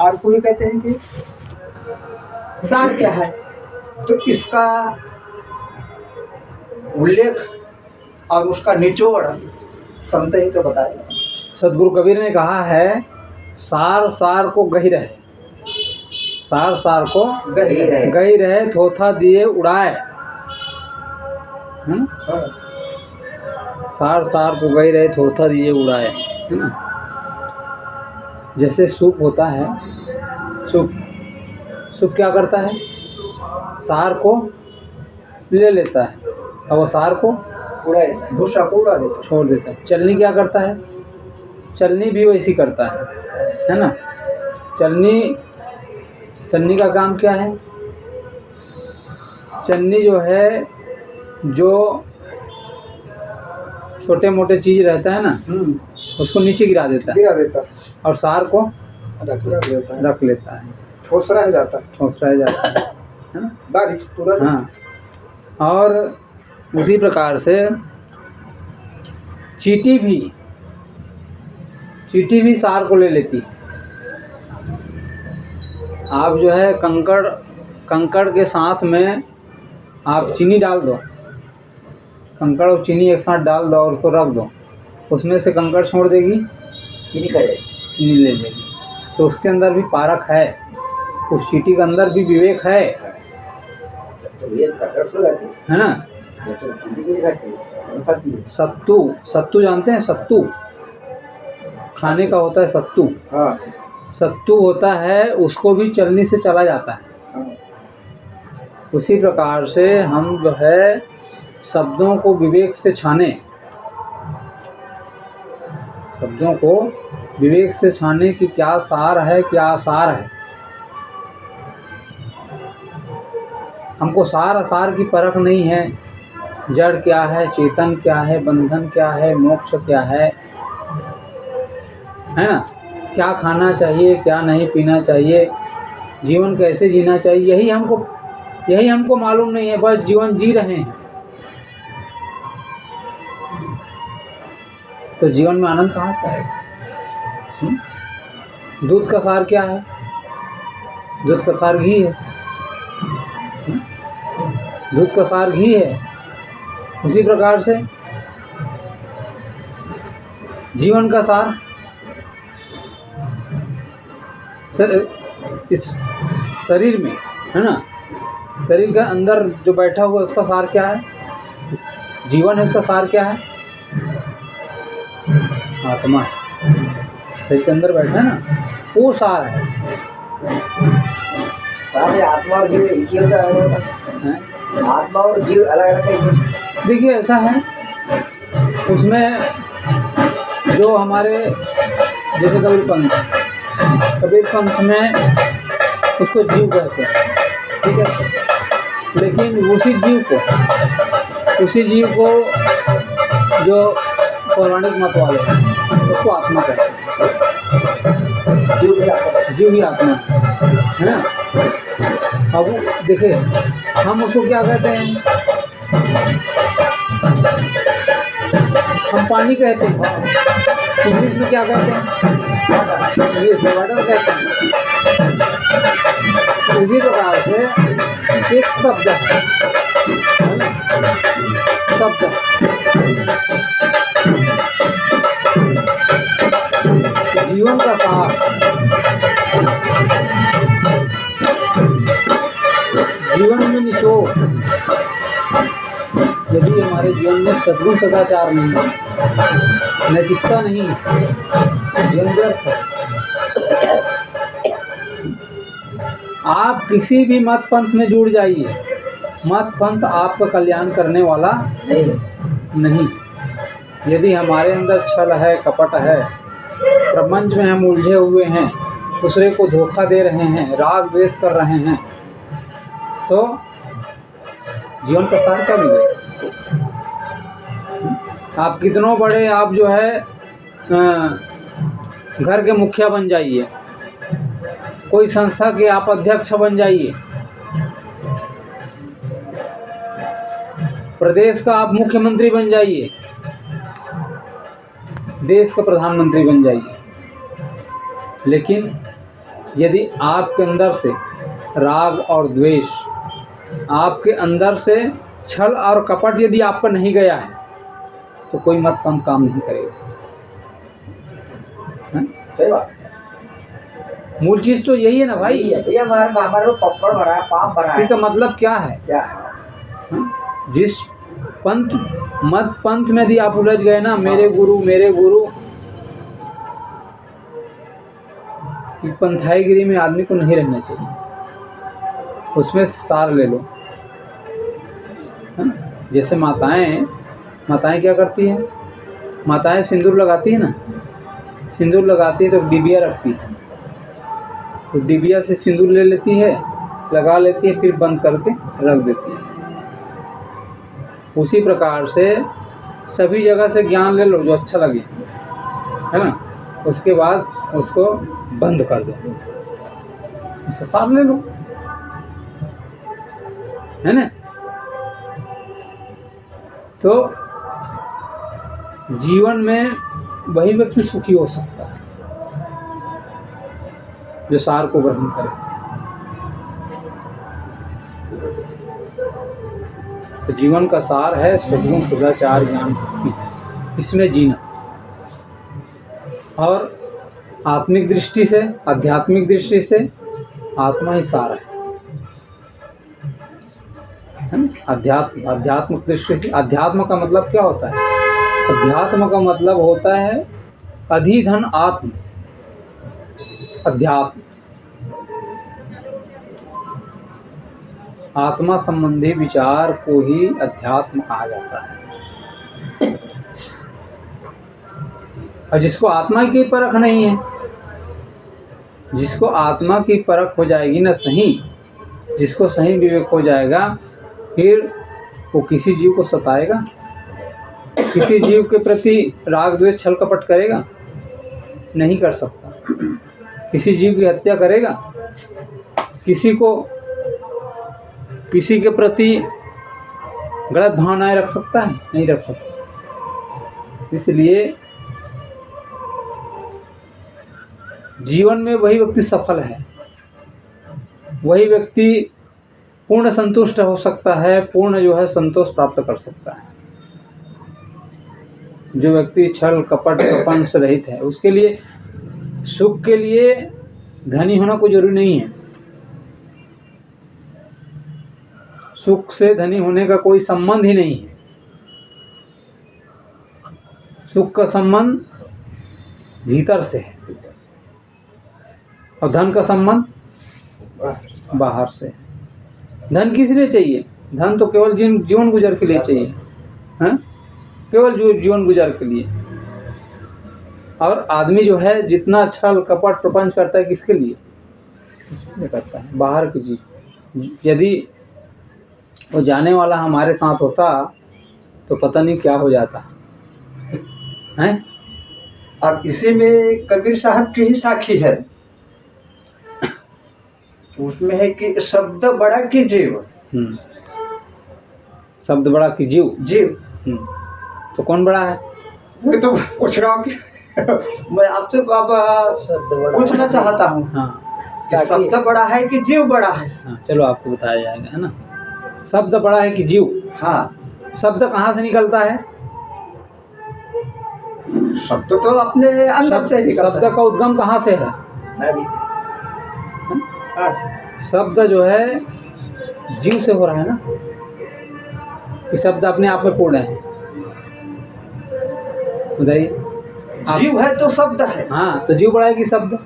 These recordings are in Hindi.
और कोई कहते हैं कि सार क्या है, तो इसका उल्लेख और उसका निचोड़ संत ही तो बताए। सदगुरु कबीर ने कहा है, सार सार को गही रहे, सार सार को गही रहे, थोथा दिए उड़ाए। सार सार को गही रहे, थोथा दिए उड़ाए, है ना। जैसे सूप होता है, सूप क्या करता है, सार को ले लेता है और वो सार को भूसा को उड़ा देता, छोड़ देता है। चलनी क्या करता है, चलनी भी वैसी करता है ना। चलनी का काम क्या है, चलनी जो है, जो छोटे मोटे चीज़ रहता है ना, उसको नीचे गिरा देता है और सार को रख लेता है, ठोस रह जाता है ना, बारीक पूरा। हाँ, और उसी प्रकार से चींटी भी सार को ले लेती है। आप जो है कंकड़ के साथ में आप चीनी डाल दो, कंकड़ और चीनी एक साथ डाल दो और उसको रख दो, उसमें से कंकड़ छोड़ देगी, चीनी ले लेगी। तो उसके अंदर भी पारख है, उस चींटी के अंदर भी विवेक है, है ना। सत्तू जानते हैं, सत्तू खाने का होता है, सत्तू। हाँ। सत्तू होता है, उसको भी चलनी से चला जाता है। हाँ। उसी प्रकार से हम जो है शब्दों को विवेक से छाने, शब्दों को विवेक से छाने की क्या सार है, क्या आसार है। हमको सार असार की परख नहीं है, जड़ क्या है, चेतन क्या है, बंधन क्या है, मोक्ष क्या है ना। क्या खाना चाहिए, क्या नहीं पीना चाहिए, जीवन कैसे जीना चाहिए, यही हमको मालूम नहीं है। बस जीवन जी रहे हैं, तो जीवन में आनंद कहाँ से आएगा। दूध का सार क्या है, दूध का सार घी है, दूध का सार घी है। उसी प्रकार से जीवन का सार इस शरीर में है ना, शरीर के अंदर जो बैठा हुआ उसका सार क्या है, इस जीवन है, उसका सार क्या है, आत्मा है, शरीर के अंदर बैठा है ना, वो सार है। आत्मा और जीव एक ही होता है, आत्मा और जीव अलग अलग। देखिए ऐसा है, उसमें जो हमारे जैसे कबीर पंथ में उसको जीव कहते हैं, ठीक है। लेकिन उसी जीव को जो पौराणिक मत वाले हैं उसको आत्मा कहते हैं। जीव ही आत्मा है ना। अब देखिए हम उसको क्या कहते हैं, हम पानी कहते हैं, इंग्लिश में क्या कहते हैं, इंग्लिश में वाटर कहते हैं। उसी प्रकार से एक शब्द है, शब्द जीवन का सार, जीवन में निचोड़। यदि हमारे जीवन में सद्गुण सदाचार नहीं है, नैतिकता नहीं है, जीवन व्यर्थ है। आप किसी भी मत पंथ में जुड़ जाइए, मत पंथ आपका कल्याण करने वाला नहीं। यदि हमारे अंदर छल है, कपट है, प्रपंच में हम उलझे हुए हैं, दूसरे को धोखा दे रहे हैं, राग द्वेष कर रहे हैं, तो जीवन का सार क्या मिलेगा। आप कितनों बड़े आप जो है घर के मुखिया बन जाइए, कोई संस्था के आप अध्यक्ष बन जाइए, प्रदेश का आप मुख्यमंत्री बन जाइए, देश का प्रधानमंत्री बन जाइए, लेकिन यदि आपके अंदर से राग और द्वेष, आपके अंदर से छल और कपट यदि आपका नहीं गया है तो कोई मत पंथ काम नहीं करेगा। सही बात। मूल चीज तो यही है ना भाई। ये हमारे को पकड़ भरा है, पाप भरा है। इसका मतलब क्या है? क्या है? जिस मत पंथ में यदि आप उलझ गए ना, मेरे गुरु कि पंथाईगिरी में आदमी को नहीं रहना चाहिए। उसमें सार ले लो। जैसे माताएं क्या करती हैं? माताएं सिंदूर लगाती है ना, सिंदूर लगाती है तो डिबिया रखती है, तो डिबिया से सिंदूर ले लेती है, लगा लेती है, फिर बंद करके रख देती है। उसी प्रकार से सभी जगह से ज्ञान ले लो जो अच्छा लगे, है ना, उसके बाद उसको बंद कर दो, उससे सार ले लो, है ना। तो जीवन में वही व्यक्ति सुखी हो सकता है जो सार को ग्रहण करे। तो जीवन का सार है सद्गुण सदाचार ज्ञान भक्ति, इसमें जीना। और आत्मिक दृष्टि से, आध्यात्मिक दृष्टि से आत्मा ही सार है ना। आध्यात्मिक दृष्टि से, अध्यात्म का मतलब क्या होता है? अध्यात्म का मतलब होता है अधिधन आत्म, अध्यात्म आत्मा संबंधी विचार को ही अध्यात्म कहा जाता है। और जिसको आत्मा की परख नहीं है, जिसको आत्मा की परख हो जाएगी ना सही, जिसको सही विवेक हो जाएगा, फिर वो किसी जीव को सताएगा, किसी जीव के प्रति राग द्वेष छल कपट करेगा? नहीं कर सकता। किसी जीव की हत्या करेगा? किसी के प्रति गलत भावनाएं रख सकता है? नहीं रख सकता। इसलिए जीवन में वही व्यक्ति सफल है, वही व्यक्ति पूर्ण संतुष्ट हो सकता है, पूर्ण जो है संतोष प्राप्त कर सकता है। जो व्यक्ति छल कपट प्रपंच रहित है, उसके लिए सुख के लिए धनी होना कोई जरूरी नहीं है। सुख से धनी होने का कोई संबंध ही नहीं है। सुख का संबंध भीतर से है और धन का संबंध बाहर से है। धन किस लिए चाहिए? धन तो केवल जीवन गुजर के लिए चाहिए, हैं? केवल जीवन गुजर के लिए। और आदमी जो है जितना छल कपट प्रपंच करता है, किसके लिए? करता है बाहर की चीज। यदि वो जाने वाला हमारे साथ होता तो पता नहीं क्या हो जाता है। अब इसी में कबीर साहब की ही साखी है, उसमें है कि शब्द बड़ा की जीव। शब्द बड़ा की जीव। तो कौन बड़ा है? मैं तो पूछ रहा हूँ कि मैं आपसे पूछना चाहता हूँ। हाँ, शब्द बड़ा है कि जीव बड़ा है? हाँ, चलो आपको बताया जाएगा, है ना। शब्द बड़ा है कि जीव? हाँ। शब्द कहाँ से निकलता है? शब्द तो अपने अंदर से निकलता है। शब्द का उद्गम कहाँ से है? शब्द जो है जीव से हो रहा है ना, कि शब्द अपने आप में पूर्ण है। बताइए। जीव है तो शब्द है। हाँ, तो जीव बड़ा है कि शब्द?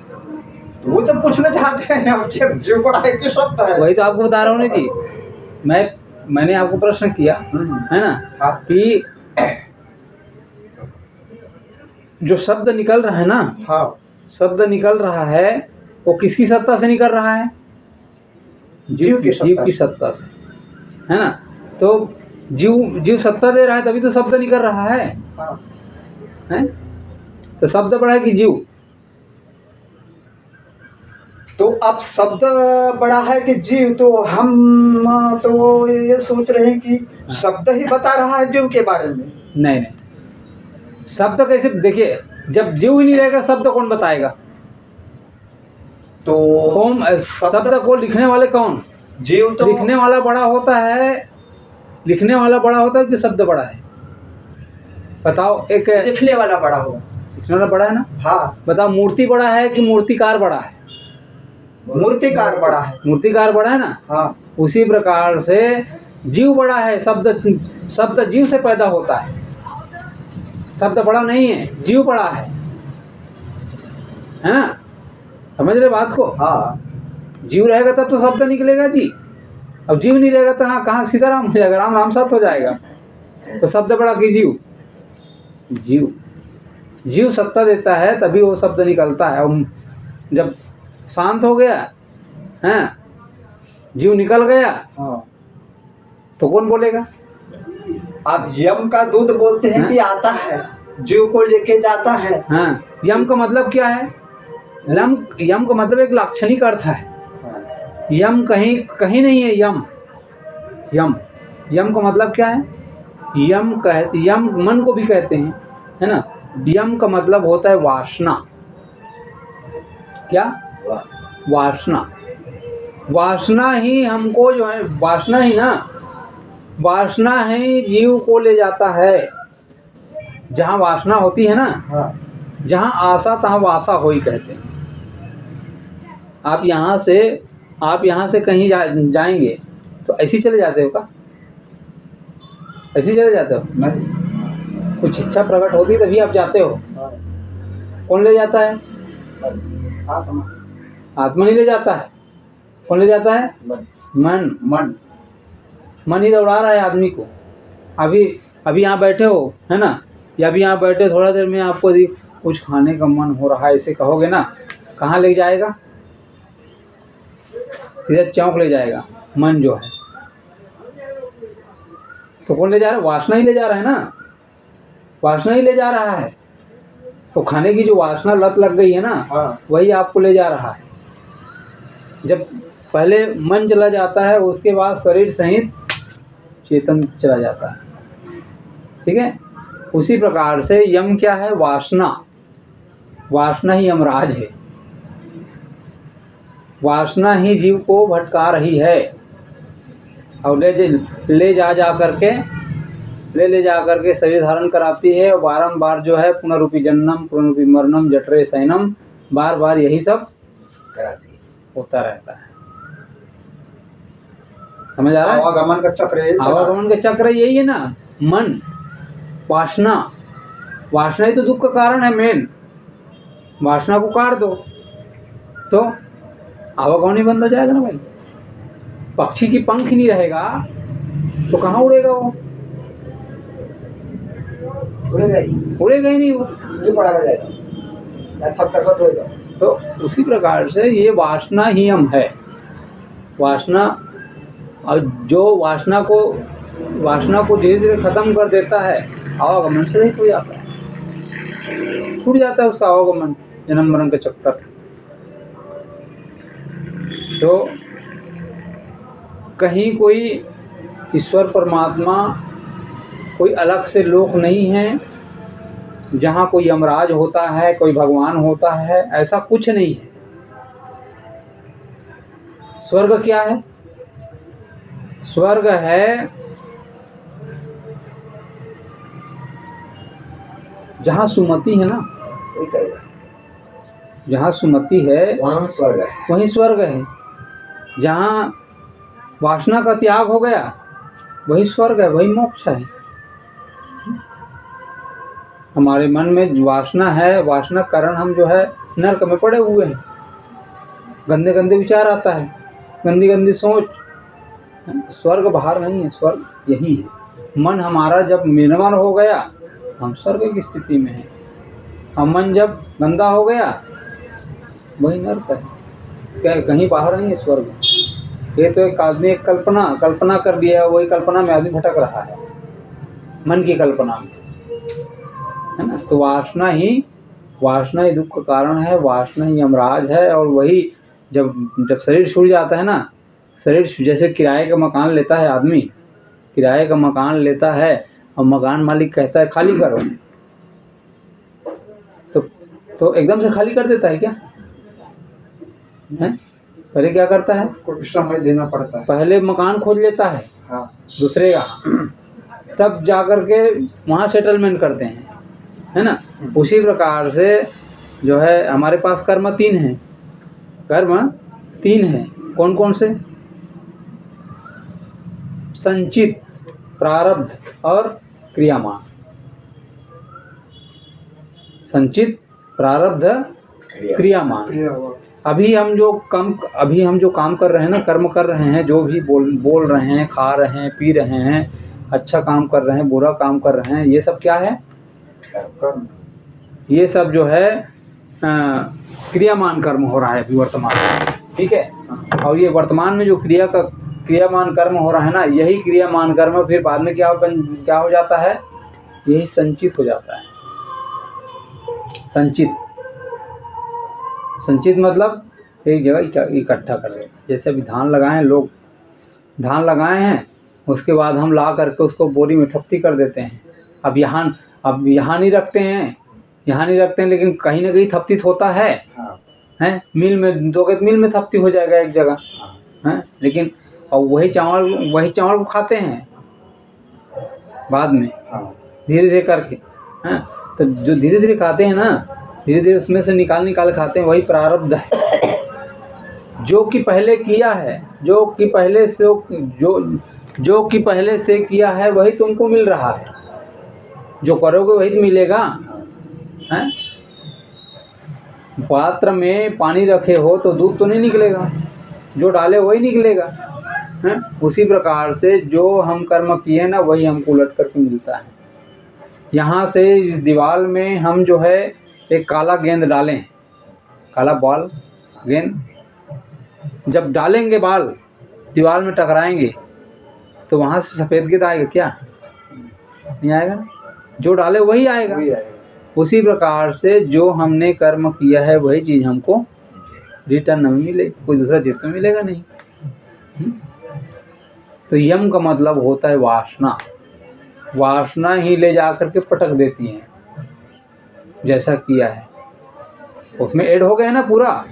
तो वो तो पूछना चाहते हैं हम कि जीव बड़ा है कि शब्द है। वही तो आपको बता रहा हूँ ना जी। मैंने आपको प्रश्न किया, है ना, कि जो शब्द निकल रहा है ना, हाँ, शब्द निकल रहा है, वो किसकी सत्ता से निकल रहा है? जीव की सत्ता से, है ना। तो जीव सत्ता दे रहा है, तभी तो शब्द निकल रहा है। हाँ। हैं? तो शब्द बड़ा है कि जीव? तो अब शब्द बड़ा है कि जीव? तो हम तो ये सोच रहे हैं कि शब्द ही बता रहा है जीव के बारे में। नहीं, शब्द कैसे? देखिए, जब जीव ही नहीं रहेगा शब्द कौन बताएगा? तो कौन शब्द को लिखने वाले कौन? जीव तो लिखने वाला बड़ा होता है, लिखने वाला बड़ा होता है कि शब्द बड़ा है? बताओ। एक लिखने वाला बड़ा होगा। लिखने वाला बड़ा है ना? हाँ, बताओ, मूर्ति बड़ा है कि मूर्तिकार बड़ा है? मूर्तिकार बड़ा है। मूर्तिकार बड़ा है ना? हाँ, उसी प्रकार से जीव बड़ा है। शब्द जीव से पैदा होता है, शब्द बड़ा नहीं है, जीव बड़ा है ना? समझ रहे बात को? हाँ, जीव रहेगा तब तो शब्द निकलेगा जी। अब जीव नहीं रहेगा तो कहाँ सीताराम हो जाएगा, राम राम साथ हो जाएगा। तो शब्द बड़ा कि जीव? जीव सत्ता देता है तभी वो शब्द निकलता है। और जब शांत हो गया है, जीव निकल गया, हाँ। तो कौन बोलेगा? आप यम का दूध बोलते हैं कि आता है, जीव को लेके जाता है। हाँ, यम का मतलब क्या है? यम का मतलब एक लाक्षणिक अर्थ है। यम कहीं कहीं नहीं है। यम का मतलब क्या है? यम मन को भी कहते हैं, है ना? यम का मतलब होता है वासना। क्या? वासना। वासना ही हमको जो है, वासना ही जीव को ले जाता है। जहाँ वासना होती है ना, हाँ। जहाँ आशा तहाँ वासा होई कहते हैं। आप यहाँ से कहीं जाएंगे तो ऐसे ही चले जाते हो क्या? ऐसे ही चले जाते हो? नहीं। कुछ इच्छा प्रकट होती तभी आप जाते हो। हाँ। कौन ले जाता है? आत्मा नहीं ले जाता है। कौन ले जाता है? मन ही दौड़ा रहा है आदमी को। अभी यहाँ बैठे हो, है ना? या अभी यहाँ बैठे थोड़ा देर में आपको कुछ खाने का मन हो रहा है, ऐसे कहोगे ना, कहाँ ले जाएगा? सीधे चौक ले जाएगा मन जो है। तो कौन ले जा रहा है? वासना ही ले जा रहा है ना। वासना ही ले जा रहा है। तो खाने की जो वासना लत लग गई है ना, हाँ। वही आपको ले जा रहा है। जब पहले मन चला जाता है, उसके बाद शरीर सहित चेतन चला जाता है। ठीक है? उसी प्रकार से यम क्या है? वासना ही यमराज है। वासना ही जीव को भटका रही है और ले जा करके शरीर धारण कराती है। और बारंबार जो है पुनरुपि जन्नम पुनरुपि मरणम जठरे शयनम, बार बार यही सब कराती है, होता रहता है। समझ आ रहा है? आवागमन का चक्र, आवागमन का चक्र यही है ना। मन, वासना ही तो दुख का कारण है मेन। वासना को काट दो तो आवागमन ही बंद हो जाएगा ना भाई। पक्षी की पंख ही नहीं रहेगा तो कहाँ उड़ेगा वो? उड़ेगा ही नहीं वो, ये पड़ा रह जाएगा। तो उसी प्रकार से ये वासना ही हम है। वासना, और जो वासना को धीरे धीरे खत्म कर देता है, आवागमन से रहित हो जाता है, छूट जाता है उसका आवागमन, जन्म मरण के चक्कर। तो कहीं कोई ईश्वर परमात्मा कोई अलग से लोक नहीं है जहाँ कोई यमराज होता है, कोई भगवान होता है, ऐसा कुछ नहीं है। स्वर्ग क्या है? स्वर्ग है जहाँ सुमति है ना, जहाँ सुमति है वहीं स्वर्ग है। जहाँ वासना का त्याग हो गया वही स्वर्ग है, वही मोक्ष है। हमारे मन में वासना है, वासना कारण हम जो है नरक में पड़े हुए हैं। गंदे गंदे विचार आता है, गंदी गंदी सोच। स्वर्ग बाहर नहीं है, स्वर्ग यही है। मन हमारा जब निर्मल हो गया, हम स्वर्ग की स्थिति में हैं। और मन जब गंदा हो गया, वही नरक है। क्या कहीं बाहर नहीं है स्वर्ग? ये तो एक आदमी एक कल्पना कर दिया, वही कल्पना में आदमी भटक रहा है, मन की कल्पना में, है ना? तो वासना ही दुख का कारण है, वासना ही यमराज है। और वही जब शरीर छूट जाता है ना, शरीर जैसे किराए का मकान लेता है आदमी, किराए का मकान लेता है और मकान मालिक कहता है खाली करो, तो एकदम से खाली कर देता है क्या? हैं? पहले क्या करता है? को समय देना पड़ता है। पहले मकान खोज लेता है हाँ दूसरे का, तब जा कर के वहाँ सेटलमेंट करते हैं, है ना। उसी प्रकार से जो है हमारे पास कर्म 3 हैं। कर्म 3 हैं, कौन कौन से? संचित, प्रारब्ध और क्रियामान। संचित, प्रारब्ध, क्रियामान। क्रिया हुआ। अभी हम जो काम कर रहे हैं ना, कर्म कर रहे हैं, जो भी बोल रहे हैं, खा रहे हैं, पी रहे हैं, अच्छा काम कर रहे हैं, बुरा काम कर रहे हैं, ये सब क्या है? कर्म। ये सब जो है क्रियामान कर्म हो रहा है अभी वर्तमान में, ठीक है। और ये वर्तमान में जो क्रियामान कर्म हो रहा है ना, यही क्रियामान कर्म फिर बाद में क्या हो जाता है? यही संचित हो जाता है। संचित मतलब एक जगह इकट्ठा कर दें। जैसे अभी धान लगाए हैं, लोग धान लगाए हैं, उसके बाद हम ला करके उसको बोरी में ठप्ती कर देते हैं। अब यहाँ नहीं रखते हैं, लेकिन कहीं ना कहीं थपतित होता है। हाँ। हैं? मिल में दोगे तो मिल में थपती हो जाएगा एक जगह, हैं? लेकिन और वही चावल को खाते हैं बाद में, धीरे धीरे करके, हैं? तो जो धीरे धीरे खाते हैं ना, धीरे धीरे उसमें से निकाल खाते हैं, वही प्रारब्ध है जो कि पहले किया है, जो कि पहले से किया है, वही तुमको मिल रहा है। जो करोगे वही तो मिलेगा, हैं? पात्र में पानी रखे हो तो दूध तो नहीं निकलेगा, जो डाले वही निकलेगा, हैं? उसी प्रकार से जो हम कर्म किए ना, वही हमको उलट करके मिलता है। यहाँ से इस दीवार में हम जो है एक काला गेंद डालें, काला बॉल गेंद जब डालेंगे, बाल दीवार में टकराएंगे, तो वहाँ से सफ़ेद गेंद आएगा क्या? नहीं आएगा। जो डाले वही आएगा। उसी प्रकार से जो हमने कर्म किया है वही चीज़ हमको रिटर्न में मिलेगी, कोई दूसरा चीज़ तो मिलेगा नहीं। तो यम का मतलब होता है वासना। वासना ही ले जा करके पटक देती है, जैसा किया है उसमें ऐड हो गया ना पूरा।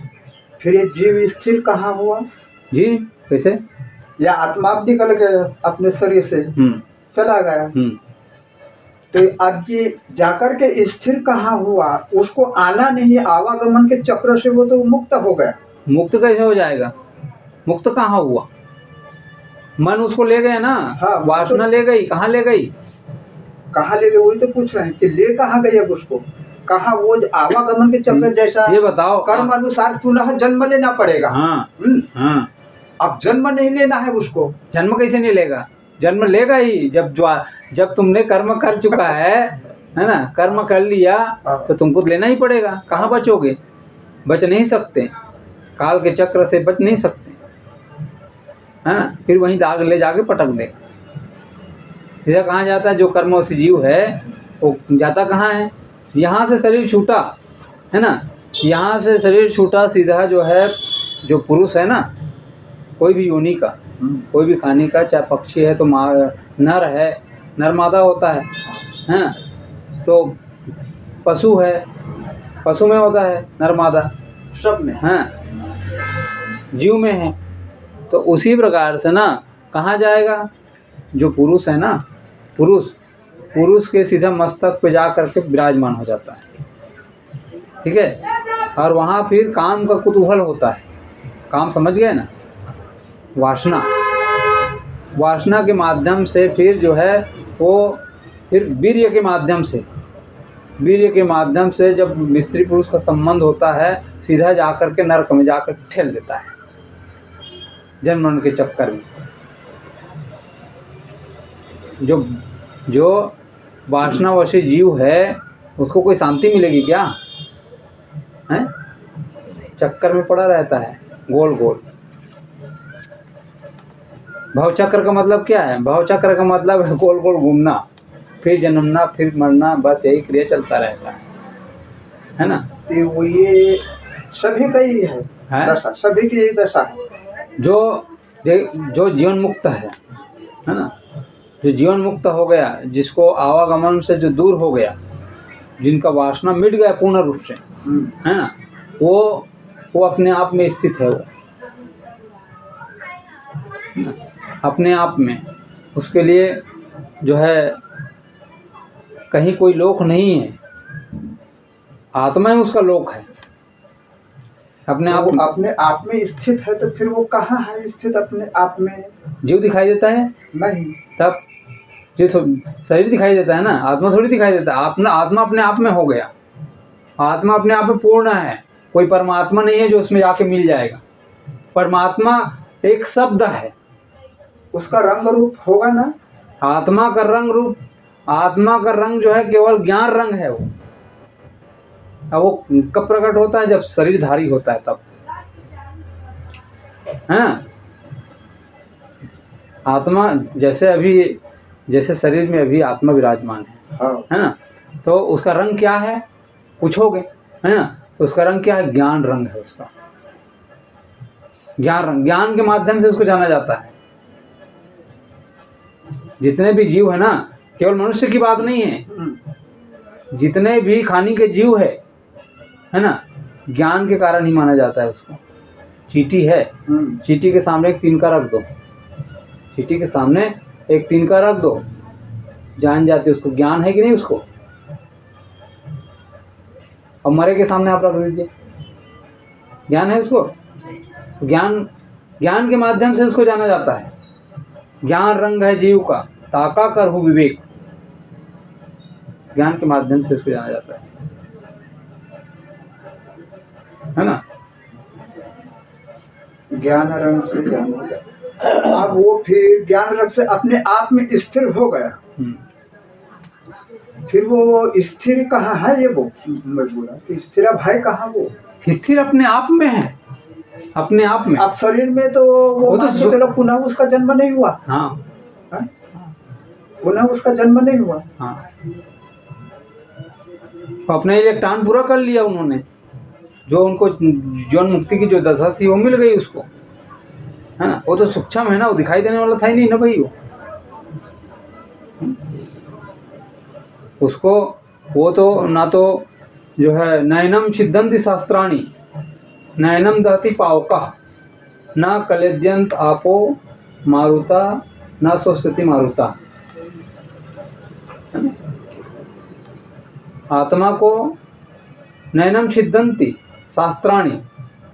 फिर ये जीव स्थिर कहाँ हुआ जी? कैसे? या आत्मा निकल गया अपने शरीर से, चला गया, तो अब ये जाकर के स्थिर कहाँ हुआ? उसको आना नहीं, आवागमन के चक्र से वो तो मुक्त हो गया। मुक्त कैसे हो जाएगा? मुक्त कहाँ हुआ? मन उसको ले गया ना। हाँ, वासना ले गई। कहाँ ले गई? कहाँ ले गए वही तो पूछ रहे हैं कि ले कहाँ गई? अब उसको कहाँ? वो आवागमन के चक्र जैसा ये बताओ। कर्म अनुसार पुनः जन्म लेना पड़ेगा। हाँ। अब जन्म नहीं लेना है उसको। जन्म कैसे नहीं लेगा? जन्म लेगा ही जब तुमने कर्म कर चुका है ना, कर्म कर लिया तो तुमको लेना ही पड़ेगा। कहाँ बचोगे? बच नहीं सकते, काल के चक्र से बच नहीं सकते, है ना। फिर वहीं दाग ले जाके पटक देगा। सीधा कहाँ जाता है? जो कर्म से जीव है वो जाता कहाँ है? यहाँ से शरीर छूटा है ना, यहाँ से शरीर छूटा, सीधा जो है, जो पुरुष है ना, कोई भी योनि का, कोई भी खाने का, चाहे पक्षी है तो नर है, नर मादा होता है, हैं? तो पशु है, पशु में होता है नर मादा, सब में, हैं? जीव में है। तो उसी प्रकार से ना कहाँ जाएगा? जो पुरुष है ना, पुरुष के सीधा मस्तक पे जा करके विराजमान हो जाता है, ठीक है। और वहाँ फिर काम का कुतूहल होता है। काम समझ गए ना? वासना के माध्यम से फिर जो है वो फिर वीर्य के माध्यम से जब स्त्री पुरुष का संबंध होता है, सीधा जा करके नरक में जा कर ठेल देता है, जन्म मरण के चक्कर में। जो वासनावशी जीव है उसको कोई शांति मिलेगी क्या? हैं? चक्कर में पड़ा रहता है, गोल गोल। भवचक्र का मतलब क्या है? भवचक्र का मतलब है गोल गोल घूमना, फिर जन्मना, फिर मरना, बस यही क्रिया चलता रहता है ना। तो वो ये सभी का ही है दशा, सभी की यही दशा है। जो जीवन मुक्त है ना, जो जीवन मुक्त हो गया, जिसको आवागमन से जो दूर हो गया, जिनका वासना मिट गया पूर्ण रूप से, है ना, वो वो अपने आप में स्थित है, वो अपने आप में, उसके लिए जो है कहीं कोई लोक नहीं है, आत्मा ही उसका लोक है, अपने आप वो अपने आप में स्थित है। तो फिर वो कहाँ है स्थित अपने आप में? जीव दिखाई देता है नहीं, तब जो शरीर दिखाई देता है ना, आत्मा थोड़ी दिखाई देता है। आत्मा अपने आप में हो गया, आत्मा अपने आप में पूर्ण है, कोई परमात्मा नहीं है जो उसमें जाके मिल जाएगा। परमात्मा एक शब्द है, उसका रंग रूप होगा ना। आत्मा का रंग रूप, आत्मा का रंग जो है केवल ज्ञान रंग है। वो अब वो कब प्रकट होता है? जब शरीरधारी होता है तब, हाँ। आत्मा जैसे शरीर में अभी आत्मा विराजमान है ना, तो उसका रंग क्या है पूछोगे, है ना? तो उसका रंग क्या है? ज्ञान रंग है उसका, ज्ञान रंग। ज्ञान के माध्यम से उसको जाना जाता है। जितने भी जीव है ना, केवल मनुष्य की बात नहीं है, जितने भी खानी के जीव है ना, ज्ञान के कारण ही माना जाता है उसको। चींटी है, चींटी के सामने एक तिनका रख दो, चींटी के सामने एक तिनका रख दो, जान जाती है उसको। ज्ञान है कि नहीं उसको? और मरे के सामने आप रख दीजिए, ज्ञान है उसको? ज्ञान के माध्यम से उसको जाना जाता है। ज्ञान रंग है जीव का, ताका कर हो विवेक, ज्ञान के माध्यम से उसको जाना जाता है ना? ज्ञान रंग से ज्ञान हो गया। अब वो फिर ज्ञान रंग से अपने आप में स्थिर हो गया। फिर वो स्थिर कहाँ है? ये वो मैं बोला कि स्थिर अब है कहाँ? वो स्थिर अपने आप में है, अपने आप में। अब शरीर में तो वो तो चलो पुनः उसका जन्म नहीं हुआ। हाँ, पुनः उसका जन्म नहीं हुआ। हाँ, तो अपने इलेक्ट्रॉन पूरा कर लिया उन्होंने, जो उनको जीवन मुक्ति की जो दशा थी वो मिल गई उसको, है ना? वो तो सूक्ष्म है ना, वो दिखाई देने वाला था ही नहीं ना भाई। उसको वो तो ना तो जो है नयनम छिदन्ति शास्त्राणि, नयनम दहति पावका, न कलेद्यंत आपो मारुता, न स्वस्ति मारुता। आत्मा को नयनम छिदन्ति शास्त्राणि,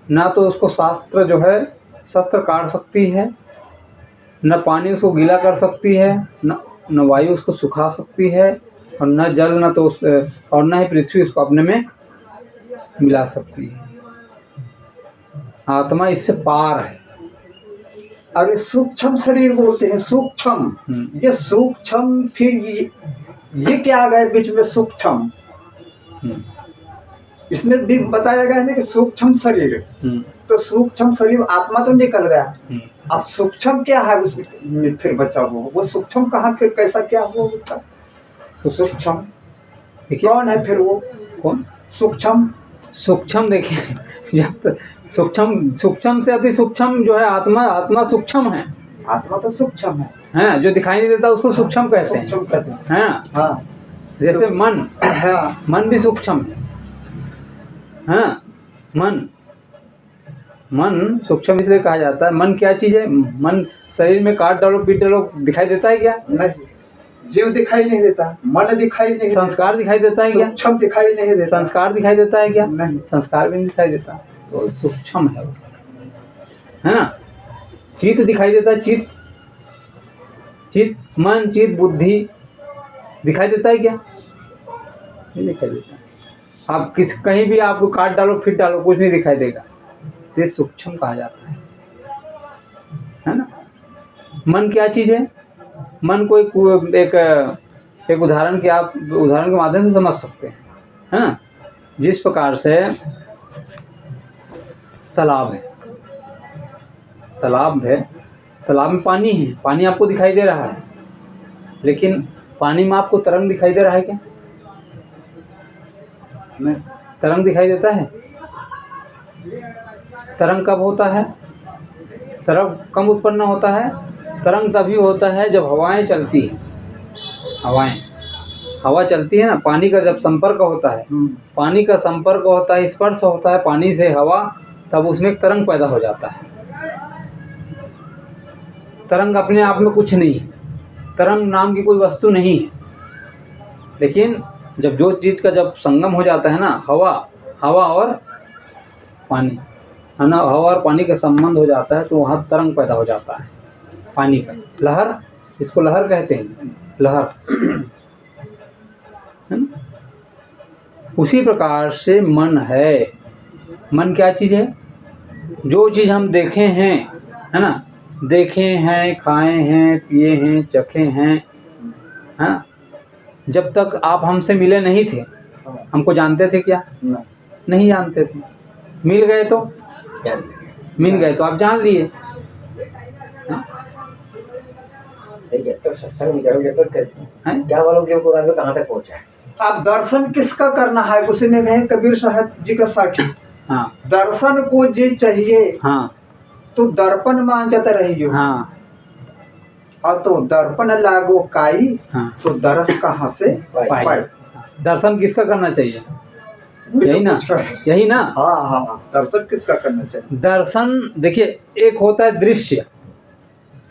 ना तो उसको शास्त्र जो है शस्त्र काट सकती है, न पानी उसको गीला कर सकती है, न वायु उसको सुखा सकती है, और न जल, न तो और न ही पृथ्वी उसको अपने में मिला सकती है। आत्मा इससे पार है। अरे सूक्ष्म शरीर बोलते हैं, सूक्ष्म। ये सूक्ष्म, फिर ये क्या आ गया बीच में? सूक्ष्म इसमें भी बताया गया है कि सूक्ष्म शरीर, तो सूक्ष्म शरीर आत्मा तो निकल गया। अब सूक्ष्म क्या है उसमें फिर बचा हुआ? वो सूक्ष्म कहाँ? फिर कैसा क्या हुआ उसका? सूक्ष्म कौन है फिर? वो कौन सूक्ष्म? सूक्ष्म देखिए, सूक्ष्म से अति सूक्ष्म जो है आत्मा, आत्मा सूक्ष्म है। आत्मा तो सूक्ष्म है, हैं, जो दिखाई नहीं देता उसको सूक्ष्म कहते हैं। सूक्ष्म कहते हैं। हाँ, हाँ, जैसे तो, मन, हाँ, मन भी सूक्ष्म है। हाँ, मन सूक्ष्म इसलिए कहा जाता है। मन क्या चीज है? मन शरीर में काट डालो, पीट डालो, दिखाई देता है क्या? नहीं, जीव दिखाई नहीं देता, मन दिखाई नहीं, संस्कार दिखाई देता है क्या? सूक्ष्म दिखाई नहीं देता। संस्कार दिखाई देता है क्या? नहीं, संस्कार भी नहीं दिखाई देता, तो सूक्ष्म है वो, है ना? चित्त दिखाई देता है, चित्त, मन, चित्त, बुद्धि दिखाई देता है क्या? नहीं दिखाई देता। आप कहीं भी आपको काट डालो, फिट डालो, कुछ नहीं दिखाई देगा। ये सूक्ष्म कहा जाता है ना? मन क्या चीज है? मन को एक उदाहरण के माध्यम से समझ सकते हैं, है ना? जिस प्रकार से तालाब है, तालाब में पानी है, पानी आपको दिखाई दे रहा है, लेकिन पानी में आपको तरंग दिखाई दे रहा है क्या? नहीं, तरंग दिखाई देता है? तरंग कब होता है? तरंग कब उत्पन्न होता है? तरंग तभी होता है जब हवाएं चलती हैं। हवा चलती है ना, पानी का जब संपर्क होता है, पानी का संपर्क होता है, स्पर्श होता है पानी से हवा, तब उसमें एक तरंग पैदा हो जाता है। तरंग अपने आप में कुछ नहीं, तरंग नाम की कोई वस्तु नहीं है, लेकिन जब जो चीज़ का जब संगम हो जाता है ना, हवा और पानी है ना, हवा और पानी का संबंध हो जाता है, तो वहाँ तरंग पैदा हो जाता है पानी का, लहर, इसको लहर कहते हैं, लहर है ना। उसी प्रकार से मन है। मन क्या चीज़ है? जो चीज़ हम देखे हैं, है ना, देखे हैं, खाए हैं, पिए हैं, चखे हैं, हाँ। जब तक आप हमसे मिले नहीं थे, हमको जानते थे क्या? नहीं जानते थे। मिल गए तो आप जान लिए। तो सत्संग क्या मालूम कि वो कहाँ तक पहुँचा है। आप दर्शन किसका करना है? उसी ने कहे कबीर साहब जी का साखी, हाँ, दर्शन को जी चाहिए, हाँ, तो दर्पण मान जाता रहियो, हाँ, और तो दर्पण लागो काई, हाँ, तो दरस कहाँ से पाई। दर्शन किसका करना चाहिए? यही ना, यही ना। हाँ हाँ, दर्शन किसका करना चाहिए? दर्शन देखिए, एक होता है दृश्य,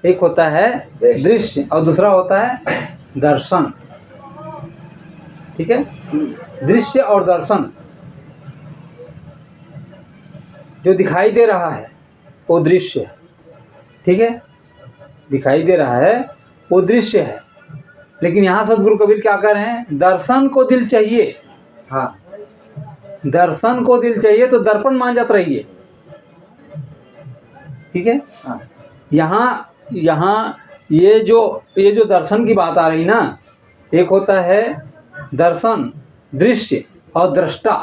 एक होता है दृश्य और दूसरा होता है दर्शन, ठीक है। दृश्य और दर्शन, जो दिखाई दे रहा है वो दृश्य है, ठीक है, दिखाई दे रहा है वो दृश्य है। लेकिन यहाँ सदगुरु कबीर क्या कह रहे हैं? दर्शन को दिल चाहिए, हाँ, दर्शन को दिल चाहिए तो दर्पण मान जाते रहिए, ठीक है। हाँ। यहाँ ये जो दर्शन की बात आ रही ना, एक होता है दर्शन, दृश्य और दृष्टा,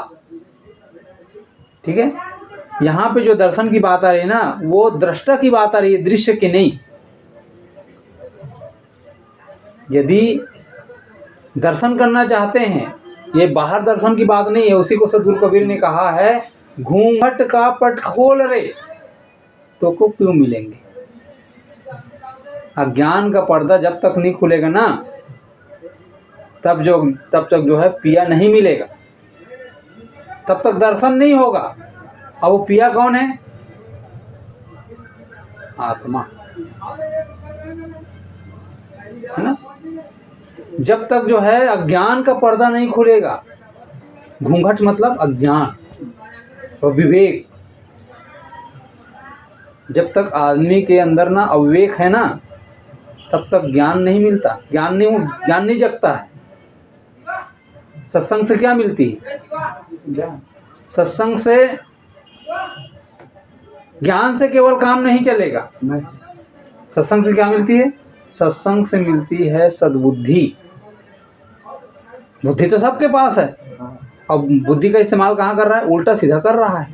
ठीक है। यहाँ पे जो दर्शन की बात आ रही है ना, वो दृष्टा की बात आ रही है, दृश्य की नहीं। यदि दर्शन करना चाहते हैं, ये बाहर दर्शन की बात नहीं है, उसी को सदगुरु कबीर ने कहा है, घूंघट का पट खोल रे तो को क्यों मिलेंगे। अज्ञान का पर्दा जब तक नहीं खुलेगा ना, तब तक जो है पिया नहीं मिलेगा, तब तक दर्शन नहीं होगा। और वो पिया कौन है? आत्मा, है ना। जब तक जो है अज्ञान का पर्दा नहीं खुलेगा, घूंघट मतलब अज्ञान और विवेक, जब तक आदमी के अंदर ना अविवेक है ना, तब तक ज्ञान नहीं मिलता, ज्ञान नहीं जगता है। सत्संग से क्या मिलती है? सत्संग से, ज्ञान से केवल काम नहीं चलेगा। सत्संग से क्या मिलती है? सत्संग से मिलती है सद्बुद्धि। बुद्धि तो सबके पास है, अब बुद्धि का इस्तेमाल कहाँ कर रहा है? उल्टा सीधा कर रहा है।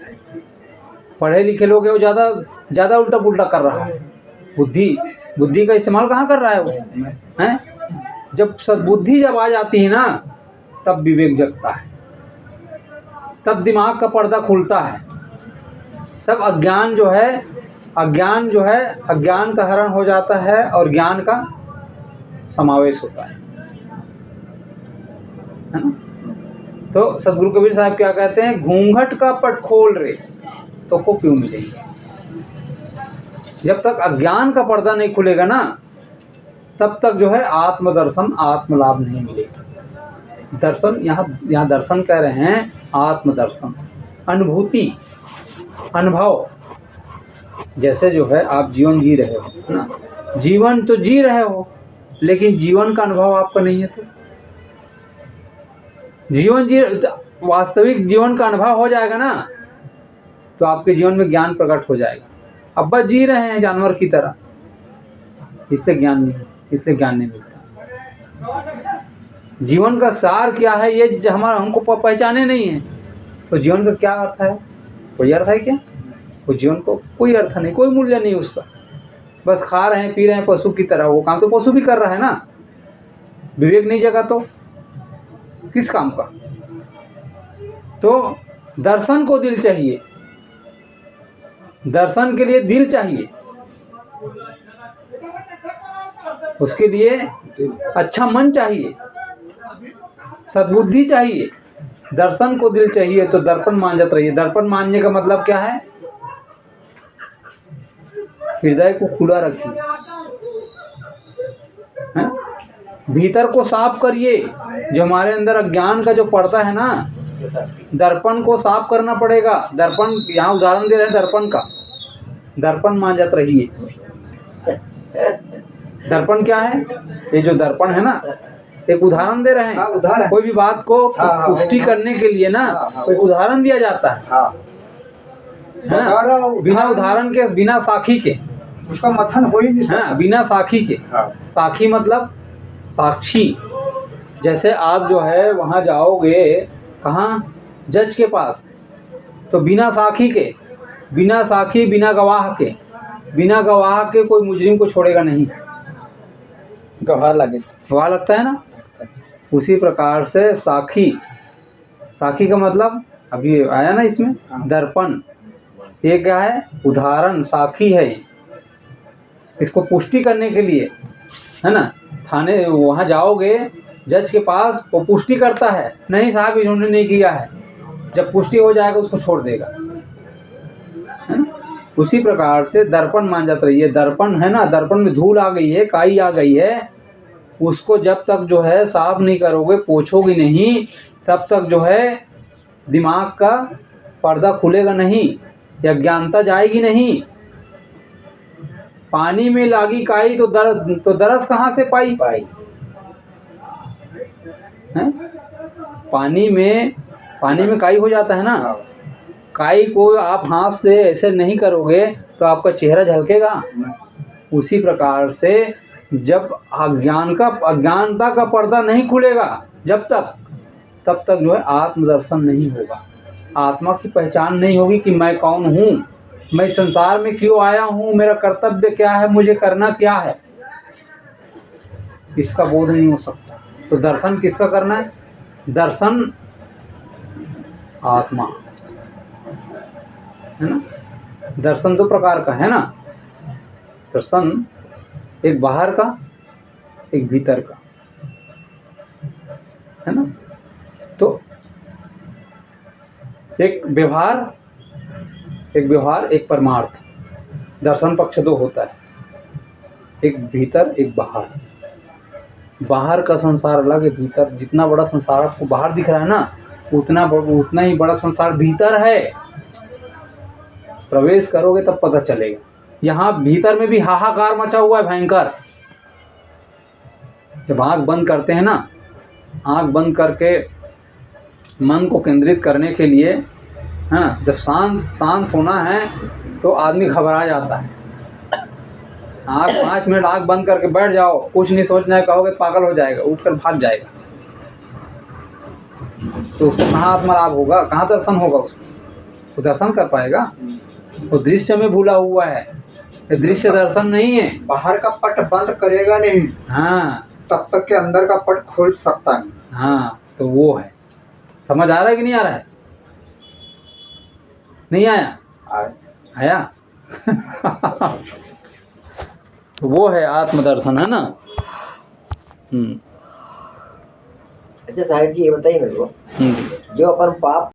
पढ़े लिखे लोग है वो ज़्यादा उल्टा पुल्टा कर रहा है। बुद्धि का इस्तेमाल कहाँ कर रहा है वो, हैं? जब सद्बुद्धि जब आ जाती है ना, तब विवेक जगता है, तब दिमाग का पर्दा खुलता है, तब अज्ञान जो है अज्ञान का हरण हो जाता है और ज्ञान का समावेश होता है ना। तो सदगुरु कबीर साहब क्या कहते हैं? घूंघट का पट खोल रे तो को क्यों मिलेगी। जब तक अज्ञान का पर्दा नहीं खुलेगा ना, तब तक जो है आत्मदर्शन, आत्मलाभ नहीं मिलेगा। दर्शन, यहाँ दर्शन कह रहे हैं आत्मदर्शन, अनुभूति, अनुभव। जैसे जो है आप जीवन जी रहे हो, है ना, जीवन तो जी रहे हो, लेकिन जीवन का अनुभव आपका नहीं है, तो वास्तविक जीवन का अनुभव हो जाएगा ना, तो आपके जीवन में ज्ञान प्रकट हो जाएगा। अब बस जी रहे हैं जानवर की तरह, इससे ज्ञान नहीं मिलता। जीवन का सार क्या है ये हमको पहचाने नहीं है, तो जीवन का क्या अर्थ है? कोई अर्थ है क्या? वो जीवन को कोई अर्थ नहीं, कोई मूल्य नहीं उसका। बस खा रहे हैं, पी रहे हैं पशु की तरह। वो काम तो पशु भी कर रहा है ना। विवेक नहीं जगा तो किस काम का? तो दर्शन को दिल चाहिए, दर्शन के लिए दिल चाहिए, उसके लिए अच्छा मन चाहिए, सद्बुद्धि चाहिए। दर्शन को दिल चाहिए तो दर्पण मान जाते रहिए। दर्पण मानने का मतलब क्या है? हृदय को खुला रखिए, हैं? भीतर को साफ करिए। जो हमारे अंदर अज्ञान का जो पर्दा है ना, दर्पण को साफ करना पड़ेगा। दर्पण, यहाँ उदाहरण दे रहे हैं दर्पण का। दर्पण मांजत रहिए। दर्पण क्या है? ये जो दर्पण है ना, एक उदाहरण दे रहे हैं। उदाहरण, कोई भी बात को पुष्टि करने के लिए ना कोई उदाहरण दिया जाता है, है ना? बिना उदाहरण के, बिना साखी के उसका मथन हो ही नहीं सकता। हाँ, बिना साखी के। साखी मतलब साक्षी। जैसे आप जो है वहाँ जाओगे, कहाँ? जज के पास, तो बिना साखी के, बिना साखी, बिना गवाह के, बिना गवाह के कोई मुजरिम को छोड़ेगा नहीं। गवाह लगता है ना। उसी प्रकार से साखी, साखी का मतलब अभी आया ना इसमें, दर्पण। ये क्या है? उदाहरण, साखी है। इसको पुष्टि करने के लिए, है ना, थाने वहाँ जाओगे जज के पास, वो पुष्टि करता है, नहीं साहब इन्होंने नहीं किया है। जब पुष्टि हो जाएगा उसको छोड़ देगा, है ना? उसी प्रकार से दर्पण मांजत रहिए। दर्पण है ना, दर्पण में धूल आ गई है, काई आ गई है, उसको जब तक जो है साफ नहीं करोगे, पोछोगे नहीं, तब तक जो है दिमाग का पर्दा खुलेगा नहीं, या ज्ञानता जाएगी नहीं। पानी में लागी काई तो दरस कहाँ से पाई? है? पानी में काई हो जाता है ना। काई को आप हाथ से ऐसे नहीं करोगे तो आपका चेहरा झलकेगा। उसी प्रकार से जब अज्ञानता का पर्दा नहीं खुलेगा तब तक जो है आत्मदर्शन नहीं होगा। आत्मा की पहचान नहीं होगी कि मैं कौन हूँ, मैं संसार में क्यों आया हूँ, मेरा कर्तव्य क्या है, मुझे करना क्या है, इसका बोध नहीं हो सकता। तो दर्शन किसका करना है? दर्शन आत्मा, है ना। दर्शन दो प्रकार का है ना। दर्शन एक बाहर का, एक भीतर का, है ना। तो एक व्यवहार, एक परमार्थ। दर्शन पक्ष दो होता है, एक भीतर, एक बाहर। बाहर का संसार अलग है, भीतर। जितना बड़ा संसार आपको बाहर दिख रहा है ना, उतना ही बड़ा संसार भीतर है। प्रवेश करोगे तब पता चलेगा। यहाँ भीतर में भी हाहाकार मचा हुआ है भयंकर। जब आँख बंद करते हैं ना, आँख बंद करके मन को केंद्रित करने के लिए, हाँ, जब शांत होना है तो आदमी घबरा जाता है। आँख 5 मिनट आँख बंद करके बैठ जाओ, कुछ नहीं सोचना है, कहोगे पागल हो जाएगा, उठकर भाग जाएगा। तो उसको कहाँ आत्मलाभ होगा, कहाँ दर्शन होगा? उसको दर्शन कर पाएगा? वो दृश्य में भूला हुआ है, ये दृश्य दर्शन नहीं है। बाहर का पट बंद करेगा नहीं, हाँ, तब तक के अंदर का पट खोल सकता नहीं। हाँ, तो वो है। समझ आ रहा है कि नहीं आ रहा है? नहीं आया? आया? तो वो है आत्मदर्शन, है ना। अच्छा साहिब जी, ये बताइए मेरे को, जो अपन पाप